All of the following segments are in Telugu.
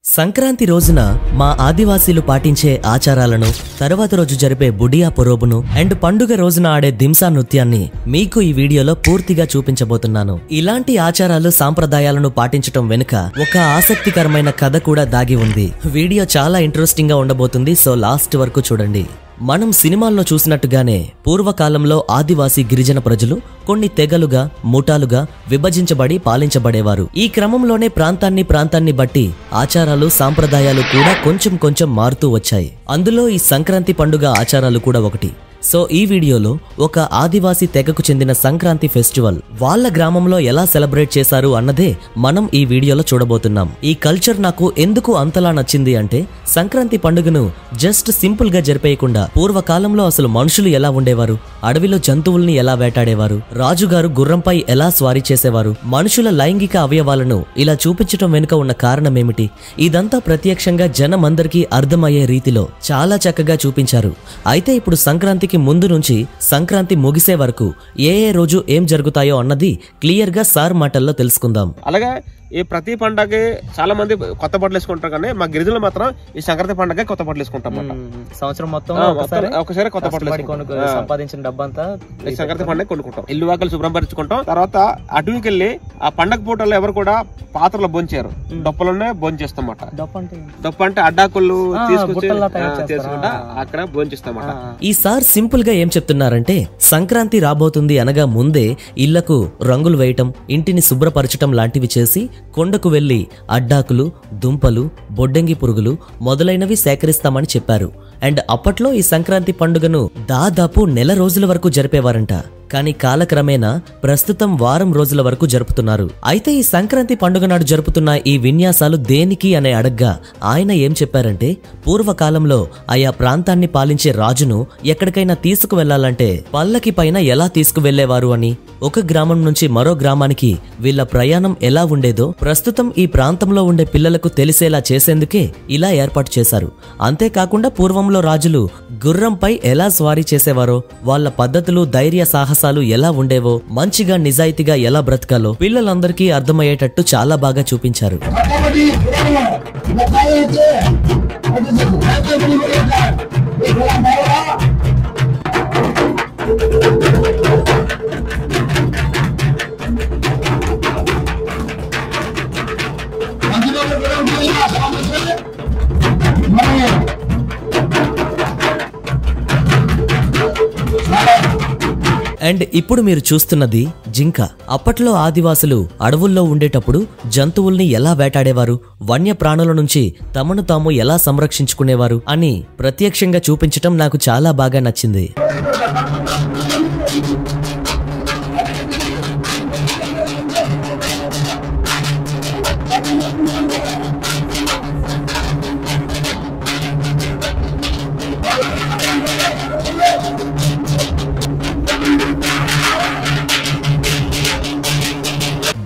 సంక్రాంతి రోజున మా ఆదివాసీలు పాటించే ఆచారాలను, తర్వాత రోజు జరిపే బుడియా పొరోబును అండ్ పండుగ రోజున ఆడే దింసా నృత్యాన్ని మీకు ఈ వీడియోలో పూర్తిగా చూపించబోతున్నాను. ఇలాంటి ఆచారాలు, సాంప్రదాయాలను పాటించటం వెనుక ఒక ఆసక్తికరమైన కథ కూడా దాగి ఉంది. వీడియో చాలా ఇంట్రెస్టింగ్ గా ఉండబోతుంది, సో లాస్ట్ వరకు చూడండి. మనం సినిమాల్లో చూసినట్టుగానే పూర్వకాలంలో ఆదివాసీ గిరిజన ప్రజలు కొన్ని తెగలుగా, ముఠాలుగా విభజించబడి పాలించబడేవారు. ఈ క్రమంలోనే ప్రాంతాన్ని బట్టి ఆచారాలు, సాంప్రదాయాలు కూడా కొంచెం మారుతూ వచ్చాయి. అందులో ఈ సంక్రాంతి పండుగ ఆచారాలు కూడా ఒకటి. సో ఈ వీడియోలో ఒక ఆదివాసీ తెగకు చెందిన సంక్రాంతి ఫెస్టివల్ వాళ్ళ గ్రామంలో ఎలా సెలబ్రేట్ చేశారు అన్నదే మనం ఈ వీడియోలో చూడబోతున్నాం. ఈ కల్చర్ నాకు ఎందుకు అంతలా నచ్చింది అంటే, సంక్రాంతి పండుగను జస్ట్ సింపుల్ గా జరిపేయకుండా పూర్వకాలంలో అసలు మనుషులు ఎలా ఉండేవారు, అడవిలో జంతువుల్ని ఎలా వేటాడేవారు, రాజుగారు గుర్రంపై ఎలా స్వారీ చేసేవారు, మనుషుల లైంగిక అవయవాలను ఇలా చూపించటం వెనుక ఉన్న కారణమేమిటి, ఇదంతా ప్రత్యక్షంగా జనమందరికీ అర్థమయ్యే రీతిలో చాలా చక్కగా చూపించారు. అయితే ఇప్పుడు సంక్రాంతికి ముందు నుంచి సంక్రాంతి ముగిసే వరకు ఏ రోజు ఏం జరుగుతాయో అన్నది క్లియర్ గా సార్ మాటల్లో తెలుసుకుందాం. అలాగే ఈ ప్రతి పండగ చాలా మంది కొత్త బట్టలు వేసుకుంటారు, కానీ మా గిరిజనులు మాత్రం ఈ సంక్రాంతి పండగ కొత్త బట్టలు వేసుకుంటాం. సంవత్సరం మొత్తం ఒకసారి కొత్త బట్టలు సంపాదించిన డబ్బంతా ఈ సంక్రాంతి పండుగ కొనుక్కుంటాం. ఇల్లు వాకలు శుభ్రం పరుచుకుంటాం. తర్వాత అటవీకి వెళ్ళి ఆ పండగ పూటల్లో ఎవరు కూడా పాత్రలు భోంచారు, డొప్పలోనే భోంచేస్తామట. డొప్ప అంటే అడ్డాకుళ్ళు తీసుకుంటా అక్కడ భోంచేస్తామట. ఈసారి సింపుల్ గా ఏం చెప్తున్నారంటే, సంక్రాంతి రాబోతుంది అనగా ముందే ఇళ్లకు రంగులు వేయటం, ఇంటిని శుభ్రపరచటం లాంటివి చేసి కొండకు వెళ్లి అడ్డాకులు, దుంపలు, బొడ్డంగి పురుగులు మొదలైనవి సేకరిస్తామని చెప్పారు. అండ్ అప్పట్లో ఈ సంక్రాంతి పండుగను దాదాపు నెల రోజుల వరకు జరిపేవారంట. కానీ కాలక్రమేణా ప్రస్తుతం వారం రోజుల వరకు జరుపుతున్నారు. అయితే ఈ సంక్రాంతి పండుగ నాడు జరుపుతున్న ఈ విన్యాసాలు దేనికి అనే అడగ్గా ఆయన ఏం చెప్పారంటే, పూర్వకాలంలో ఆయా ప్రాంతాన్ని పాలించే రాజును ఎక్కడికైనా తీసుకువెళ్లాలంటే పల్లకి పైన ఎలా తీసుకువెళ్లేవారు అని, ఒక గ్రామం నుంచి మరో గ్రామానికి వీళ్ల ప్రయాణం ఎలా ఉండేదో ప్రస్తుతం ఈ ప్రాంతంలో ఉండే పిల్లలకు తెలిసేలా చేసేందుకే ఇలా ఏర్పాటు చేశారు. అంతేకాకుండా పూర్వంలో రాజులు గుర్రంపై ఎలా స్వారీ చేసేవారో, వాళ్ల పద్ధతులు, ధైర్య సాహసాలు ఎలా ఉండేవో, మంచిగా నిజాయితీగా ఎలా బ్రతకాలో పిల్లలందరికీ అర్థమయ్యేటట్టు చాలా బాగా చూపించారు. అండ్ ఇప్పుడు మీరు చూస్తున్నది జింక. అప్పట్లో ఆదివాసులు అడవుల్లో ఉండేటప్పుడు జంతువుల్ని ఎలా వేటాడేవారు, వన్యప్రాణుల నుంచి తమను తాము ఎలా సంరక్షించుకునేవారు అని ప్రత్యక్షంగా చూపించటం నాకు చాలా బాగా నచ్చింది.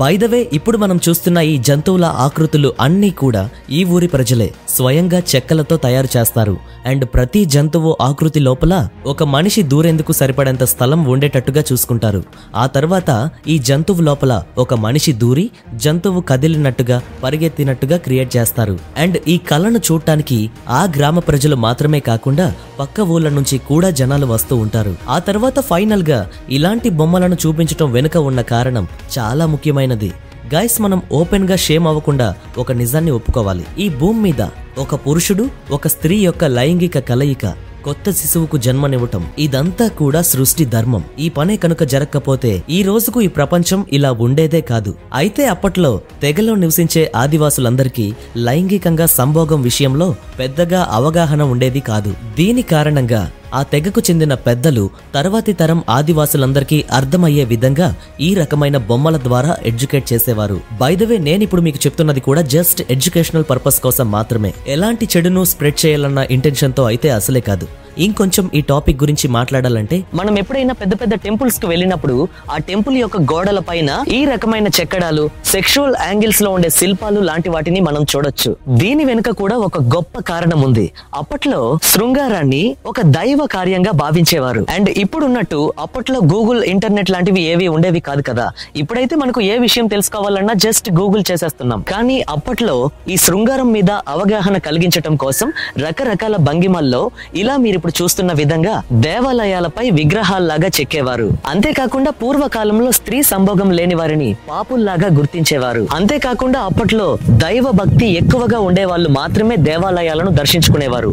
బై ద వే, ఇప్పుడు మనం చూస్తున్న ఈ జంతువుల ఆకృతులు అన్నీ కూడా ఈ ఊరి ప్రజలే స్వయంగా చెక్కలతో తయారు చేస్తారు. అండ్ ప్రతి జంతువు ఆకృతి లోపల ఒక మనిషి దూరేందుకు సరిపడేంత స్థలం ఉండేటట్టుగా చూసుకుంటారు. ఆ తర్వాత ఈ జంతువు లోపల ఒక మనిషి దూరి జంతువు కదిలినట్టుగా, పరిగెత్తినట్టుగా క్రియేట్ చేస్తారు. అండ్ ఈ కళను చూడటానికి ఆ గ్రామ ప్రజలు మాత్రమే కాకుండా పక్క ఊళ్ళ నుంచి కూడా జనాలు వస్తూ ఉంటారు. ఆ తర్వాత ఫైనల్ గా ఇలాంటి బొమ్మలను చూపించటం వెనుక ఉన్న కారణం చాలా ముఖ్యమైనది. గైస్, మనం ఓపెన్ గా షేమ్ అవ్వకుండా ఒక నిజాన్ని ఒప్పుకోవాలి. ఈ భూమి మీద ఒక పురుషుడు, ఒక స్త్రీ యొక్క లైంగిక కలయిక, కొత్త శిశువుకు జన్మనివ్వటం, ఇదంతా కూడా సృష్టి ధర్మం. ఈ పనే కనుక జరగకపోతే ఈ రోజుకు ఈ ప్రపంచం ఇలా ఉండేదే కాదు. అయితే అప్పట్లో తెగలో నివసించే ఆదివాసులందరికీ లైంగికంగా సంభోగం విషయంలో పెద్దగా అవగాహన ఉండేది కాదు. దీని కారణంగా ఆ తెగకు చెందిన పెద్దలు తర్వాతి తరం ఆదివాసులందరికీ అర్థమయ్యే విధంగా ఈ రకమైన బొమ్మల ద్వారా ఎడ్యుకేట్ చేసేవారు. బై ద వే, నేనిప్పుడు మీకు చెప్తున్నది కూడా జస్ట్ ఎడ్యుకేషనల్ పర్పస్ కోసం మాత్రమే, ఎలాంటి చెడును స్ప్రెడ్ చేయాలన్న ఇంటెన్షన్ తో అయితే అసలే కాదు. ఇంకొంచెం ఈ టాపిక్ గురించి మాట్లాడాలంటే, మనం ఎప్పుడైనా పెద్ద పెద్ద టెంపుల్స్ కి వెళ్ళినప్పుడు ఆ టెంపుల్ యొక్క గోడల పైన ఈ రకమైన చెక్కడాలు, సెక్షువల్ యాంగిల్స్ లో ఉండే శిల్పాలు లాంటి వాటిని మనం చూడొచ్చు. దీని వెనుక కూడా ఒక గొప్ప కారణం ఉంది. అప్పట్లో శృంగారాన్ని ఒక దైవ కార్యంగా భావించేవారు. అండ్ ఇప్పుడున్నట్టు అప్పట్లో గూగుల్, ఇంటర్నెట్ లాంటివి ఏవి ఉండేవి కాదు కదా. ఇప్పుడైతే మనకు ఏ విషయం తెలుసుకోవాలన్నా జస్ట్ గూగుల్ చేసేస్తున్నాం. కానీ అప్పట్లో ఈ శృంగారం మీద అవగాహన కలిగించటం కోసం రకరకాల భంగిమల్లో ఇలా మీరు ఇప్పుడు చూస్తున్న విధంగా దేవాలయాలపై విగ్రహాల్లాగా చెక్కేవారు. అంతేకాకుండా పూర్వకాలంలో స్త్రీ సంభోగం లేని వారిని పాపుల్లాగా గుర్తించేవారు. అంతేకాకుండా అప్పట్లో దైవ భక్తి ఎక్కువగా ఉండే వాళ్ళు మాత్రమే దేవాలయాలను దర్శించుకునేవారు.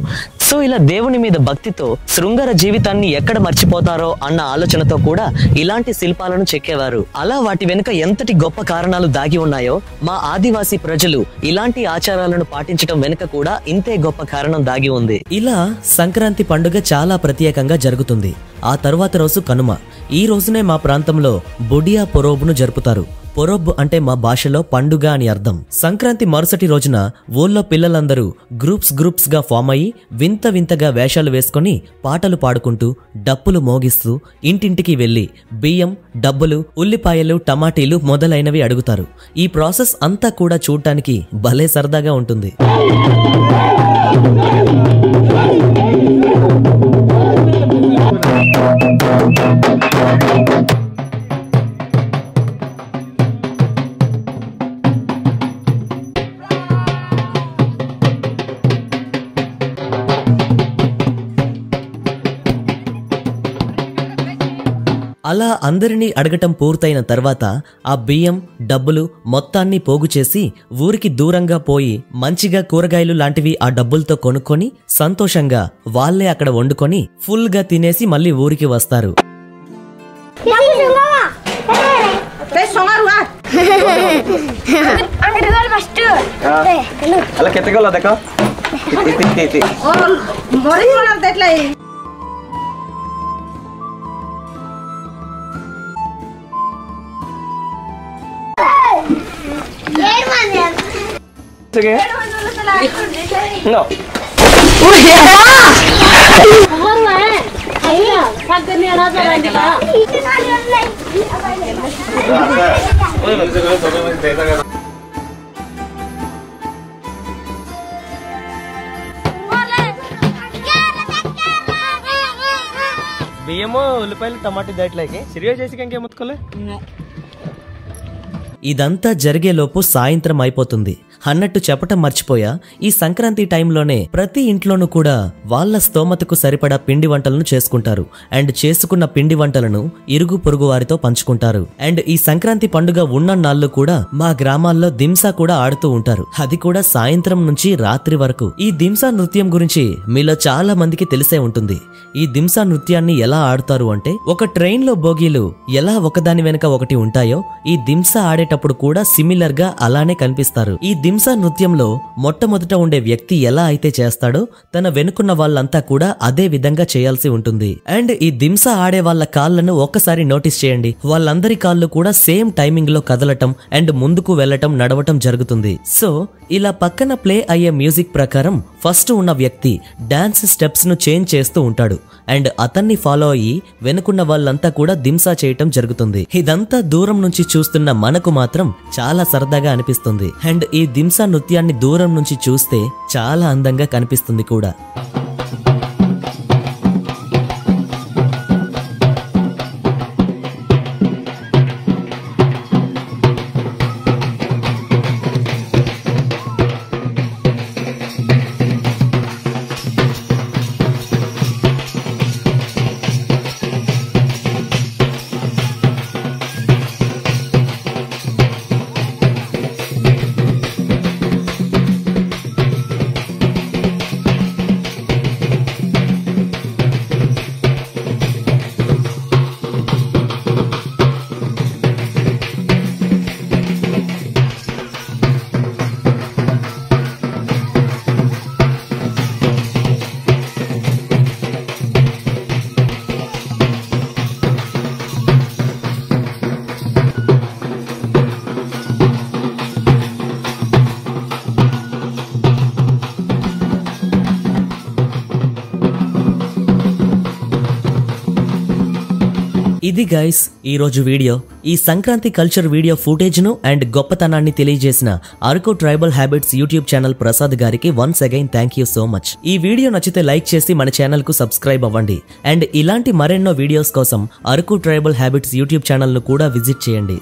సో ఇలా దేవుని మీద భక్తితో శృంగార జీవితాన్ని ఎక్కడ మర్చిపోతారో అన్న ఆలోచనతో కూడా ఇలాంటి శిల్పాలను చెక్కేవారు. అలా వాటి వెనుక ఎంతటి గొప్ప కారణాలు దాగి ఉన్నాయో మా ఆదివాసీ ప్రజలు ఇలాంటి ఆచారాలను పాటించడం వెనుక కూడా ఇంతే గొప్ప కారణం దాగి ఉంది. ఇలా సంక్రాంతి పండుగ చాలా ప్రత్యేకంగా జరుగుతుంది. ఆ తరువాత రోజు కనుమ. ఈ రోజునే మా ప్రాంతంలో బుడియా పొరోబును జరుపుతారు. పొరోబ్ అంటే మా భాషలో పండుగ అని అర్థం. సంక్రాంతి మరుసటి రోజున ఊళ్ళో పిల్లలందరూ గ్రూప్స్ గా ఫామ్ అయ్యి వింత వింతగా వేషాలు వేసుకుని పాటలు పాడుకుంటూ డప్పులు మోగిస్తూ ఇంటింటికి వెళ్లి బియ్యం, డబ్బులు, ఉల్లిపాయలు, టమాటీలు మొదలైనవి అడుగుతారు. ఈ ప్రాసెస్ అంతా కూడా చూడటానికి భలే సరదాగా ఉంటుంది. అలా అందరినీ అడగటం పూర్తయిన తర్వాత ఆ బియ్యం, డబ్బులు మొత్తాన్ని పోగు చేసి ఊరికి దూరంగా పోయి మంచిగా కూరగాయలు లాంటివి ఆ డబ్బులతో కొనుక్కొని సంతోషంగా వాళ్లే అక్కడ వండుకొని ఫుల్ గా తినేసి మళ్ళీ ఊరికి వస్తారు. No. బియ్యము, ఉల్లిపాయలు, టమాటా దాట్లోకి సిరియస్ చేసి ఇంకేముత్తుకోలే. ఇదంతా జరిగేలోపు సాయంత్రం అయిపోతుంది. అన్నట్టు చెప్పటం మర్చిపోయా, ఈ సంక్రాంతి టైంలోనే ప్రతి ఇంట్లోనూ కూడా వాళ్ళ స్తోమతకు సరిపడా పిండి వంటలను చేసుకుంటారు. అండ్ చేసుకున్న పిండి వంటలను ఇరుగు పొరుగు వారితో పంచుకుంటారు. అండ్ ఈ సంక్రాంతి పండుగ ఉన్న నాళ్ళు కూడా మా గ్రామాల్లో దింసా కూడా ఆడుతూ ఉంటారు. అది కూడా సాయంత్రం నుంచి రాత్రి వరకు. ఈ దింసా నృత్యం గురించి మీలో చాలా మందికి తెలిసే ఉంటుంది. ఈ దింసా నృత్యాన్ని ఎలా ఆడుతారు అంటే, ఒక ట్రైన్ లో బోగీలు ఎలా ఒకదాని వెనక ఒకటి ఉంటాయో ఈ దింసా ఆడేటప్పుడు కూడా సిమిలర్ గా అలానే కనిపిస్తారు. ఈ దింసా నృత్యంలో మొట్టమొదట ఉండే వ్యక్తి ఎలా అయితే చేస్తాడో తన వెనుకున్న వాళ్ళంతా కూడా అదే విధంగా చేయాల్సి ఉంటుంది. అండ్ ఈ దింసా ఆడే వాళ్ళ కాళ్ళను ఒక్కసారి నోటీస్ చేయండి. వాళ్ళందరి కాళ్ళు కూడా సేమ్ టైమింగ్ లో కదలటం అండ్ ముందుకు వెళ్లటం, నడవటం జరుగుతుంది. సో ఇలా పక్కన ప్లే అయ్యే మ్యూజిక్ ప్రకారం ఫస్ట్ ఉన్న వ్యక్తి డాన్స్ స్టెప్స్ ను చేంజ్ చేస్తూ ఉంటాడు. అండ్ అతన్ని ఫాలో అయ్యి వెనుకున్న వాళ్ళంతా కూడా దింసా చేయటం జరుగుతుంది. ఇదంతా దూరం నుంచి చూస్తున్న మనకు మాత్రం చాలా సరదాగా అనిపిస్తుంది. అండ్ ఈ దింసా నృత్యాన్ని దూరం నుంచి చూస్తే చాలా అందంగా కనిపిస్తుంది కూడా. ఇది గైస్ ఈ రోజు వీడియో. ఈ సంక్రాంతి కల్చర్ వీడియో ఫుటేజ్ ను అండ్ గొప్పతనాన్ని తెలియజేసిన Araku tribal habits YouTube channel Prasad గారికి once again thank you so much. ఈ వీడియో నచ్చితే లైక్ చేసి మన ఛానల్ కు సబ్స్క్రైబ్ అవ్వండి. అండ్ ఇలాంటి మరెన్నో వీడియోస్ కోసం Araku tribal habits YouTube channel ను కూడా విజిట్ చేయండి.